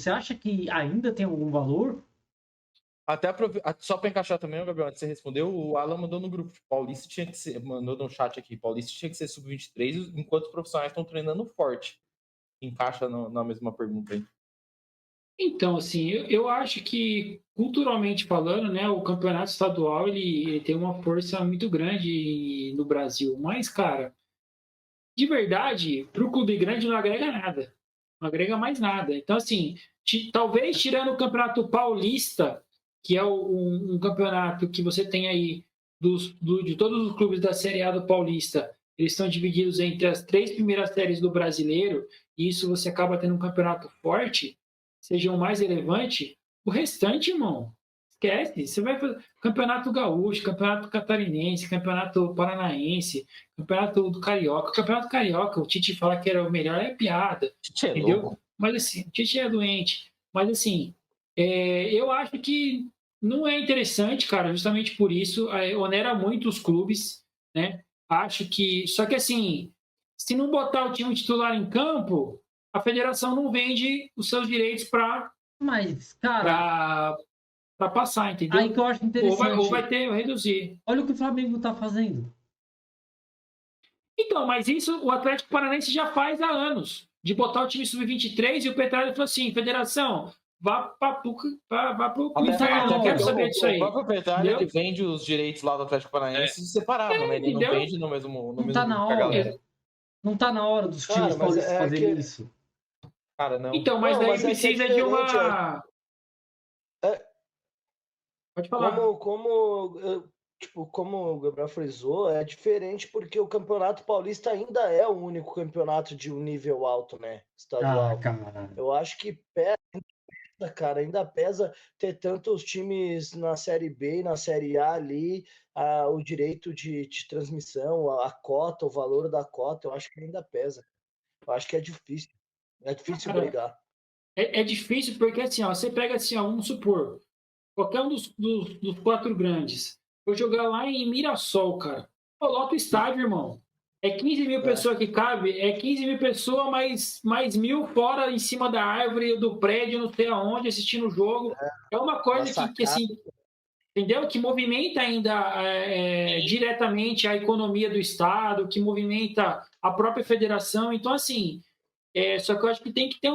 você acha que ainda tem algum valor? Só para encaixar também, Gabriel, antes de você respondeu, o Alan mandou no grupo, Paulista tinha que ser, mandou no chat aqui, Paulista tinha que ser sub-23, enquanto os profissionais estão treinando forte. Encaixa na mesma pergunta aí. Então, assim, eu acho que, culturalmente falando, né, o campeonato estadual ele tem uma força muito grande no Brasil. Mas, cara, de verdade, para o clube grande não agrega nada. Não agrega mais nada. Então, assim, talvez tirando o Campeonato Paulista, que é um campeonato que você tem aí de todos os clubes da Série A do Paulista, eles estão divididos entre as 3 primeiras séries do brasileiro, e isso você acaba tendo um campeonato forte, seja o mais relevante. O restante, irmão, esquece. Você vai fazer Campeonato Gaúcho, Campeonato Catarinense, Campeonato Paranaense, Campeonato do Carioca. O Campeonato Carioca, o Tite fala que era o melhor, é piada. Tite é entendeu? louco. Mas assim, o Tite é doente. Mas assim, eu acho que não é interessante, cara, justamente por isso. Onera muito os clubes, né? Acho que. Só que assim, se não botar o time titular em campo, a federação não vende os seus direitos para Mas, cara, passar, entendeu? aí que eu acho interessante. Ou vai ter reduzir. Olha o que o Flamengo tá fazendo. Então, mas isso o Atlético Paranaense já faz há anos, de botar o time sub-23 e o Petralha falou assim, federação, vá para o inferno, não quero saber disso aí. O próprio Petralha, ele vende os direitos lá do Atlético Paranaense separado, né? Ele não vende no mesmo não tá na hora. Não tá na hora dos times paulistas fazerem isso. Cara, não. Então, mas não, daí mas precisa de uma... Pode falar. Como o Gabriel frisou, é diferente porque o Campeonato Paulista ainda é o único campeonato de um nível alto, né? Estadual. Eu acho que pesa, ainda pesa ter tantos times na Série B e na Série A ali, o direito de transmissão, a cota, o valor da cota, eu acho que ainda pesa. Eu acho que é difícil. É difícil brigar. É difícil porque, assim, ó, você pega assim, ó, vamos supor, qualquer um dos 4 grandes, vou jogar lá em Mirassol, cara. Lota o estádio, irmão. É 15 mil pessoas que cabe, é 15 mil pessoas mais 1.000 fora em cima da árvore do prédio, não sei aonde, assistindo o jogo. É uma coisa que assim, entendeu? Que movimenta ainda diretamente a economia do Estado, que movimenta a própria federação. Então, assim, só que eu acho que tem que ter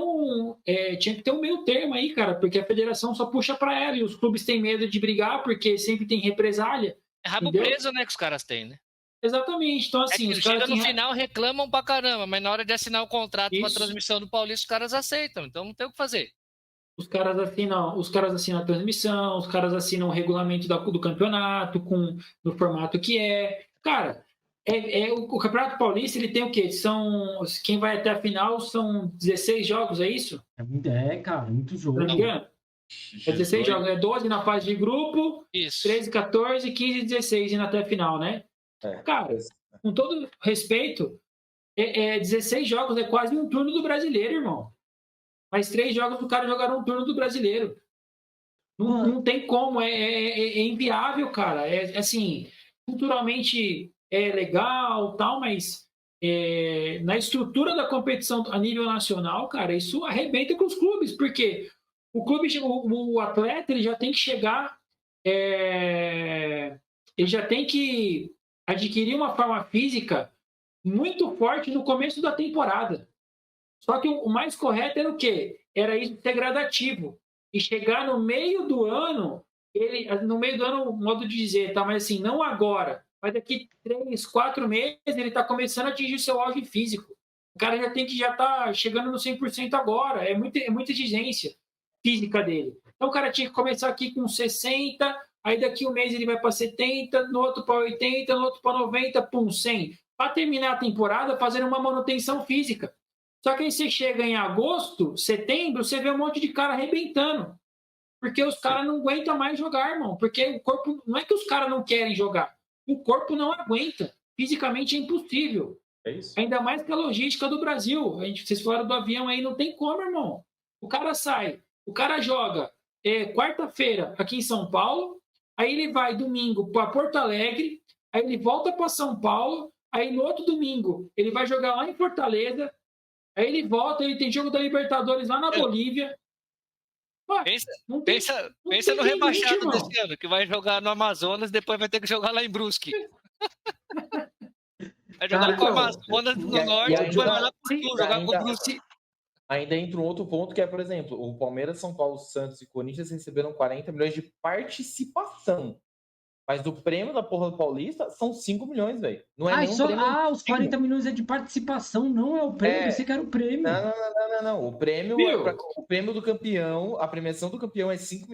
tinha que ter um meio termo aí, cara, porque a federação só puxa para ela e os clubes têm medo de brigar porque sempre tem represália. É rabo preso, né, que os caras têm, né? Exatamente. Então, assim, os chega no final, reclamam pra caramba, mas na hora de assinar o contrato com a transmissão do Paulista, os caras aceitam, então não tem o que fazer. Os caras assinam a transmissão, os caras assinam o regulamento do campeonato no formato que é. Cara, o Campeonato Paulista ele tem o quê? Quem vai até a final são 16 jogos, é isso? Cara, muito jogo. Não me engano? É 16 jogos, é 12 na fase de grupo, isso. 13, 14, 15 e 16 indo até a final, né? Cara, com todo respeito, 16 jogos é quase um turno do brasileiro, irmão. Mas 3 jogos do cara jogaram um turno do brasileiro. Não tem como, é inviável, cara. Assim, culturalmente é legal, tal, mas na estrutura da competição a nível nacional, cara, isso arrebenta com os clubes, porque o atleta ele já tem que chegar, ele já tem que adquirir uma forma física muito forte no começo da temporada. Só que o mais correto era o quê? Era isso ser gradativo. E chegar no meio do ano, modo de dizer, tá? Mas assim, não agora, mas daqui 3, 4 meses, ele está começando a atingir o seu auge físico. O cara já tá chegando no 100% agora. É muita exigência física dele. Então o cara tinha que começar aqui com 60, aí daqui um mês ele vai para 70, no outro para 80, no outro para 90, pum, 100. Para terminar a temporada, fazendo uma manutenção física. Só que aí você chega em agosto, setembro, você vê um monte de cara arrebentando. Porque os caras não aguentam mais jogar, irmão. Porque o corpo... Não é que os caras não querem jogar. O corpo não aguenta. Fisicamente é impossível. É isso. Ainda mais que a logística do Brasil. Vocês falaram do avião aí, não tem como, irmão. O cara sai, o cara joga quarta-feira aqui em São Paulo, aí ele vai domingo para Porto Alegre, aí ele volta para São Paulo, aí no outro domingo ele vai jogar lá em Fortaleza, aí ele volta, ele tem jogo da Libertadores lá na Bolívia. Pensa no rebaixado desse ano, que vai jogar no Amazonas, depois vai ter que jogar lá em Brusque. Vai jogar com o Amazonas no norte, depois vai lá pro sul, jogar com o Brusque. Ainda entra um outro ponto que é, por exemplo, o Palmeiras, São Paulo, Santos e Corinthians receberam 40 milhões de participação. Mas do prêmio da porra do Paulista são 5 milhões, velho. Não é nenhum prêmio. Os 40 milhões é de participação, não é o prêmio. Você quer o prêmio. Não. O prêmio o prêmio do campeão, a premiação do campeão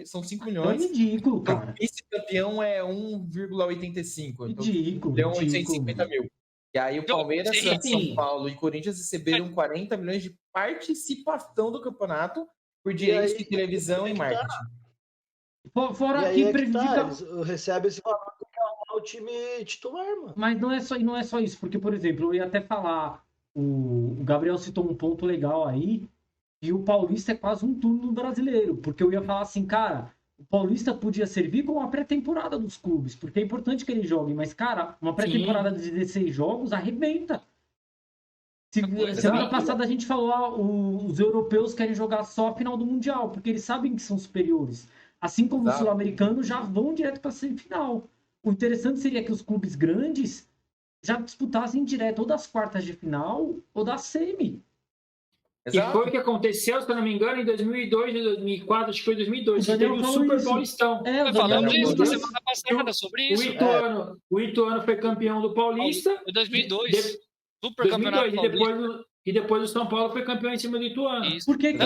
são 5 milhões. É ridículo, cara. O vice-campeão é 1,85. Ridículo. Deu 850 mil. E aí o Palmeiras, São Paulo e Corinthians receberam 40 milhões de participação do campeonato por direitos de televisão e marketing. Fora que prejudica. Recebe esse valor para arrumar o time titular, mano. Mas não é só isso, porque, por exemplo, eu ia até falar, o Gabriel citou um ponto legal aí, e o Paulista é quase um turno brasileiro, porque eu ia falar assim, cara, o Paulista podia servir como uma pré-temporada dos clubes, porque é importante que eles joguem, mas, cara, uma pré-temporada de 16 jogos arrebenta. Semana passada a gente falou, os europeus querem jogar só a final do Mundial, porque eles sabem que são superiores. Assim como os sul-americanos já vão direto para a semifinal. O interessante seria que os clubes grandes já disputassem direto ou das quartas de final ou da semi. Exato. E foi o que aconteceu, se eu não me engano, em 2002, em 2004, acho que foi em 2002. Teve o Super Paulistão. Falamos isso na semana passada, sobre isso. O Ituano foi campeão do Paulista. Em 2002. Super Campeonato Paulista. E depois o São Paulo foi campeão em cima do Ituano. Porque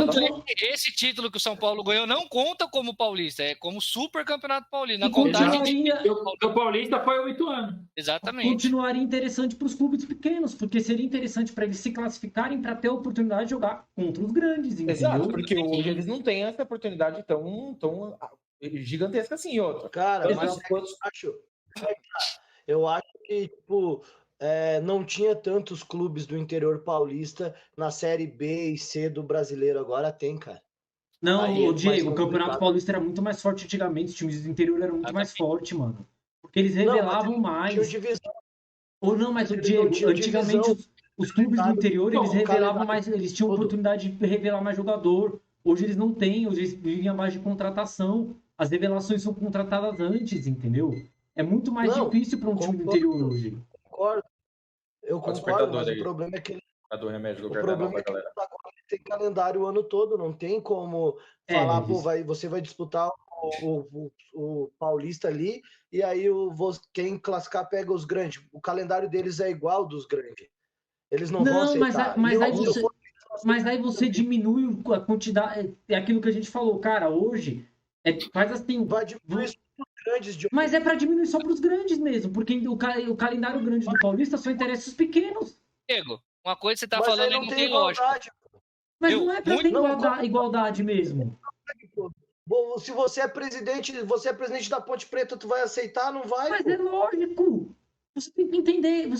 esse título que o São Paulo ganhou não conta como Paulista, é como Super Campeonato Paulista. O Paulista foi o Ituano. Exatamente. Continuaria interessante para os clubes pequenos, porque seria interessante para eles se classificarem para ter a oportunidade de jogar contra os grandes, entendeu? Exato, porque hoje eles não têm essa oportunidade tão gigantesca assim, outra. Cara, mas eu acho que, tipo... não tinha tantos clubes do interior paulista na Série B e C do brasileiro. Agora tem, cara. Não, Diego, o Campeonato Paulista era muito mais forte antigamente. Os times do interior eram muito mais fortes, mano. Porque eles revelavam mais. Ou não, mas o Diego, antigamente os clubes do interior, eles revelavam mais, eles tinham oportunidade de revelar mais jogador. Hoje eles não têm, hoje eles vivem a mais de contratação. As revelações são contratadas antes, entendeu? É muito mais difícil para um time do interior hoje. Eu concordo, mas o problema é que tem calendário o ano todo, não tem como falar, você vai disputar o Paulista ali, e aí quem classificar pega os grandes. O calendário deles é igual ao dos grandes. Eles não vão aceitar. Mas aí você diminui a quantidade, é aquilo que a gente falou, cara, hoje, faz assim... Vai diminuir Mas é para diminuir só para os grandes mesmo, porque o calendário grande do Paulista só interessa os pequenos. Diego, uma coisa que você tá falando aí não tem lógica. Mas não é para ter igualdade mesmo. Se você é presidente da Ponte Preta, tu vai aceitar? Não vai? Mas é lógico. Você tem que entender.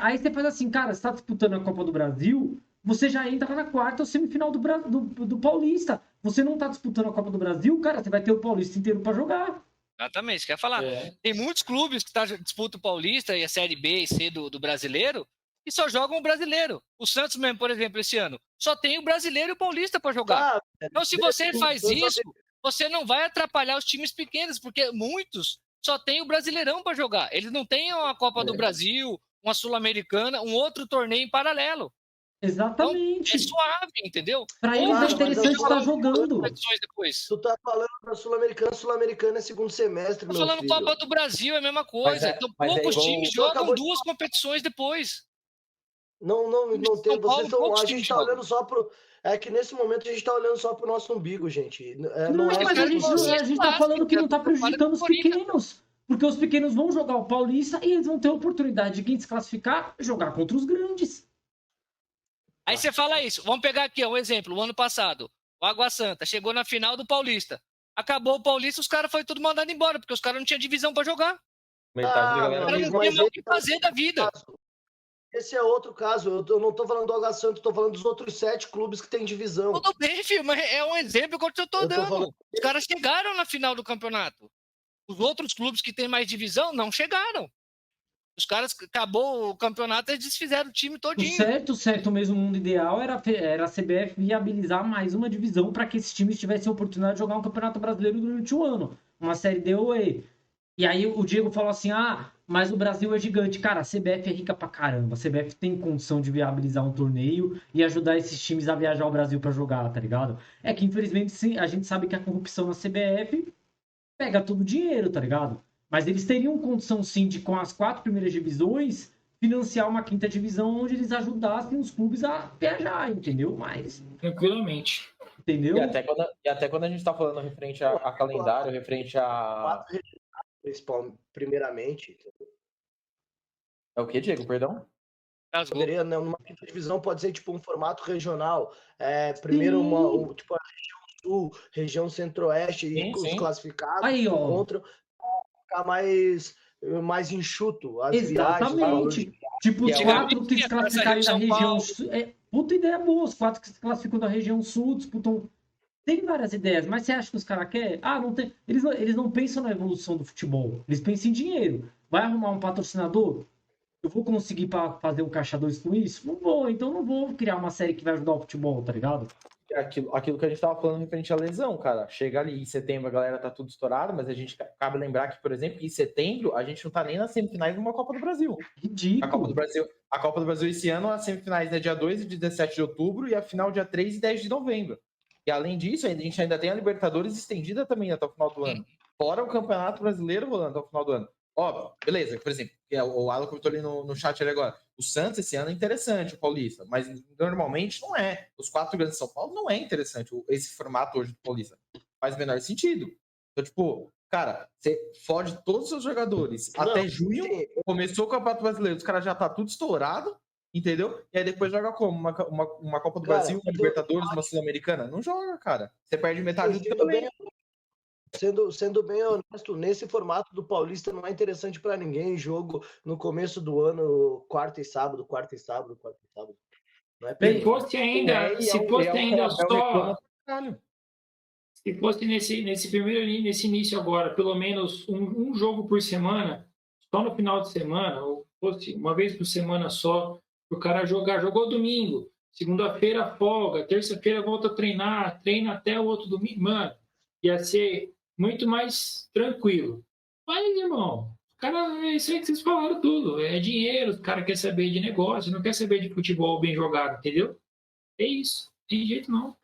Aí você faz assim, cara, você tá disputando a Copa do Brasil, você já entra na quarta ou semifinal do Paulista. Você não tá disputando a Copa do Brasil, cara, você vai ter o Paulista inteiro para jogar. Exatamente, quer falar. Tem muitos clubes que disputam o Paulista e a Série B e C do Brasileiro e só jogam o Brasileiro. O Santos mesmo, por exemplo, esse ano, só tem o Brasileiro e o Paulista para jogar. Então, se você faz isso, você não vai atrapalhar os times pequenos, porque muitos só tem o Brasileirão para jogar. Eles não têm a Copa do Brasil, uma Sul-Americana, um outro torneio em paralelo. Exatamente. Então, é suave, entendeu? Pra eles é interessante estar jogando. Tu tá falando da Sul-Americana é segundo semestre, meu filho. Tô falando Copa do Brasil, é a mesma coisa. Então, poucos times jogam duas competições depois. Não tem. Vocês estão. A gente tá olhando só pro. É que nesse momento a gente tá olhando só pro nosso umbigo, gente. Mas a gente tá falando que não tá prejudicando os pequenos. Porque os pequenos vão jogar o Paulista e eles vão ter a oportunidade de quem se classificar jogar contra os grandes. Aí você fala isso. Vamos pegar aqui um exemplo. O ano passado, o Água Santa chegou na final do Paulista. Acabou o Paulista, os caras foram tudo mandado embora, porque os caras não tinham divisão para jogar. Não tinha o que fazer da vida. Esse é outro caso. Eu não tô falando do Água Santa, tô falando dos outros 7 clubes que tem divisão. Tudo bem, filho, mas é um exemplo que eu tô dando. Os caras chegaram na final do campeonato. Os outros clubes que têm mais divisão não chegaram. Os caras, acabou o campeonato, eles desfizeram o time todinho. Certo mesmo, o mundo ideal era a CBF viabilizar mais uma divisão para que esses times tivessem a oportunidade de jogar um campeonato brasileiro durante o ano. Uma série D ou E. E aí o Diego falou assim, mas o Brasil é gigante. Cara, a CBF é rica pra caramba. A CBF tem condição de viabilizar um torneio e ajudar esses times a viajar ao Brasil pra jogar, tá ligado? É que, infelizmente, sim, a gente sabe que a corrupção na CBF pega todo o dinheiro, tá ligado? Mas eles teriam condição, sim, de, com as 4 primeiras divisões, financiar uma 5ª divisão onde eles ajudassem os clubes a viajar, entendeu? Mas... tranquilamente. Entendeu? E até quando a gente tá falando referente a calendário, referente a... primeiramente. É o que, Diego? Perdão? Poderia, numa 5ª divisão, pode ser tipo um formato regional. Primeiro tipo a região sul, região centro-oeste, e os classificados aí, encontram, ficar mais enxuto as exatamente. viagens. Tipo, os 4 que se classificarem da região sul. Puta ideia boa, os 4 que se classificam da região sul disputam. Tem várias ideias, mas você acha que os caras querem? Não tem. Eles não pensam na evolução do futebol. Eles pensam em dinheiro. Vai arrumar um patrocinador? Eu vou conseguir fazer um caixa 2 com isso? Não vou, então não vou criar uma série que vai ajudar o futebol, tá ligado? Aquilo que a gente tava falando referente à lesão, cara. Chega ali em setembro, a galera tá tudo estourado, mas a gente cabe lembrar que, por exemplo, em setembro, a gente não tá nem nas semifinais de uma Copa do Brasil. Ridículo. A Copa do Brasil esse ano, as semifinais é dia 2 e 17 de outubro e a final dia 3 e 10 de novembro. E além disso, a gente ainda tem a Libertadores estendida também até o final do ano. Fora o Campeonato Brasileiro rolando até o final do ano. Ó, beleza, por exemplo, o Alan comentou ali no chat ali agora. O Santos esse ano é interessante, o Paulista, mas normalmente não é. Os 4 grandes de São Paulo não é interessante esse formato hoje do Paulista. Faz o menor sentido. Então, tipo, cara, você fode todos os seus jogadores. Até junho, começou o Campeonato Brasileiro, os caras já tá tudo estourado, entendeu? E aí depois joga como? Uma Copa do Brasil, uma Libertadores, uma Sul-Americana? Não joga, cara. Você perde metade do tempo. Sendo bem honesto, nesse formato do Paulista não é interessante para ninguém jogo no começo do ano, quarta e sábado. Não é se fosse ainda só... Se fosse nesse início agora, pelo menos um jogo por semana, só no final de semana, ou fosse uma vez por semana só, o cara jogou domingo, segunda-feira folga, terça-feira volta a treinar, treina até o outro domingo, mano, ia ser muito mais tranquilo. Mas, irmão, cara, é isso aí que vocês falaram tudo. É dinheiro, o cara quer saber de negócio, não quer saber de futebol bem jogado, entendeu? É isso. Tem jeito não.